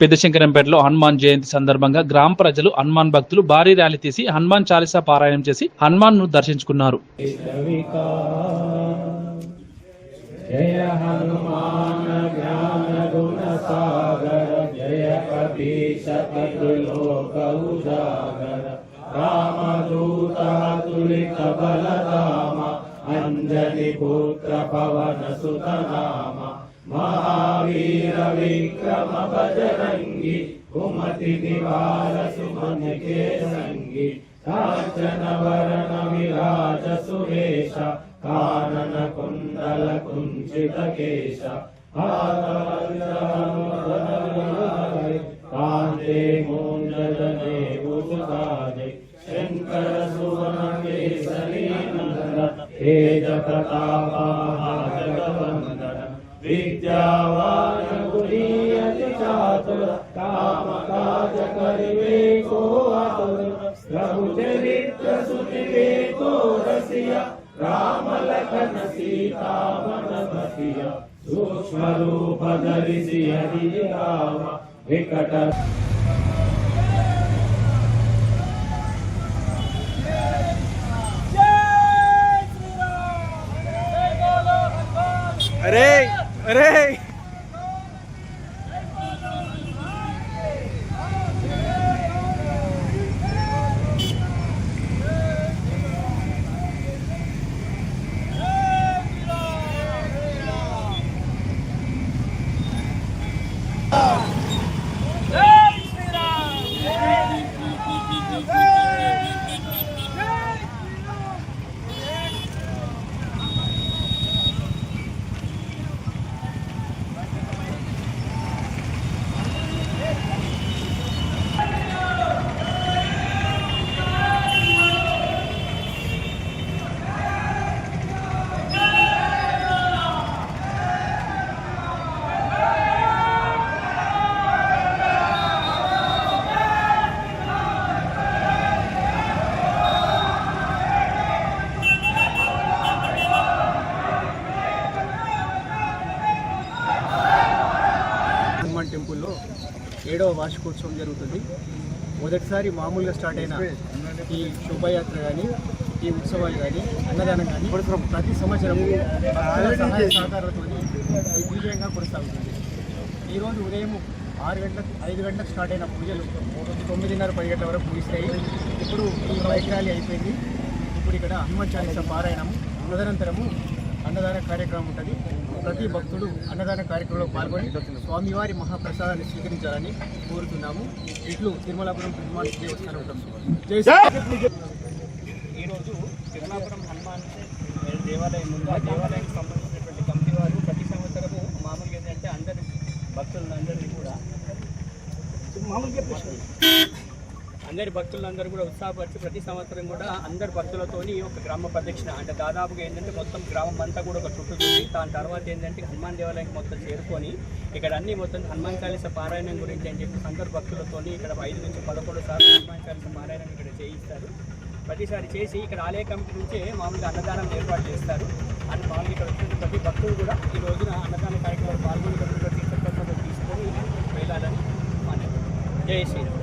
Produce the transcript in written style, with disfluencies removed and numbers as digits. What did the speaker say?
పెద్దశంకరంపేటలో హనుమాన్ జయంతి సందర్భంగా గ్రామ ప్రజలు హనుమాన్ భక్తులు భారీ ర్యాలీ తీసి హనుమాన్ చాలీసా పారాయణం చేసి హనుమాన్ ను దర్శించుకున్నారు. జయ హనుమాన్ జ్ఞాన గుణ సాగర జయ కపీశ లోక ఉజాగర రామదూత తులిత బలరామ అంజని పుత్ర పవన సుత నామ महावीर विक्रम बजरंगी कुमति निवार सुमन के संगी कांचन वरण विराज सुरेश कानन कुंडल कुंचित केश कांते मूंजने भूषादे शंकर सुवन केसरी नंदन तेज प्रताप महाजगवंदन विद्यावान गुणीयति चातुर काम काज करिवे को आतुर प्रभु चरित्र सुनिवे को रसिया राम लखन सीता मन बसिया सूक्ष्म रूप धरि सियहि राम विकट अरे अरे టెంపుల్లో 7వ వార్షికోత్సవం జరుగుతుంది. మొదటిసారి మామూలుగా స్టార్ట్ అయిన ఈ శోభాయాత్ర కానీ ఈ ఉత్సవాలు కానీ అన్నదానం కానీ ప్రతి సంవత్సరం సహాయ సహకారాలతో దిగ్విజయంగా కొనసాగుతుంది. ఈరోజు ఉదయం 5 గంటలకు స్టార్ట్ అయిన పూజలు 9:30-10 గంటల వరకు ముగిస్తాయి. ఇప్పుడు ఈ బైక్ ర్యాలీ అయిపోయింది. ఇప్పుడు ఇక్కడ హనుమాన్ చాలీసా పారాయణము తదనంతరము అన్నదాన కార్యక్రమం ఉంటుంది. ప్రతి భక్తుడు అన్నదాన కార్యక్రమంలో పాల్గొని స్వామివారి మహాప్రసాదాన్ని స్వీకరించాలని కోరుతున్నాము. ఇట్లు తిరుమలాపురం హనుమాన్ దేవస్థానం. ఈరోజు తిరుమలాపురం హనుమాన్ దేవాలయం ఉంది. ఆ దేవాలయానికి సంబంధించినటువంటి కమిటీ వారు ప్రతి సంవత్సరము మామూలుగా ఏంటంటే అందరి భక్తులందరినీ కూడా అందరి భక్తులందరూ కూడా ఉత్సాహపరిచి ప్రతి సంవత్సరం కూడా అందరి భక్తులతోని ఒక గ్రామ ప్రదక్షిణ అంటే దాదాపుగా ఏంటంటే మొత్తం గ్రామం అంతా కూడా ఒక చుట్టుతుంది. దాని తర్వాత ఏంటంటే హనుమాన్ దేవాలయానికి మొత్తం చేరుకొని ఇక్కడ అన్ని మొత్తం హనుమాన్ చాలీసా పారాయణం గురించి అని చెప్పి అందరు భక్తులతోని ఇక్కడ 5 నుంచి 11 సార్లు హనుమాన్ చాలీసా పారాయణం ఇక్కడ చేయిస్తారు. ప్రతిసారి చేసి ఇక్కడ ఆలయ కమిటీ నుంచే మామూలుగా అన్నదానం ఏర్పాటు చేస్తారు. అని మామూలుగా ఇక్కడ వచ్చిన ప్రతి భక్తులు కూడా ఈ రోజున అన్నదాన కార్యక్రమంలో పాల్గొని తీసుకొని వెళ్ళాలని జై శ్రీరామ్.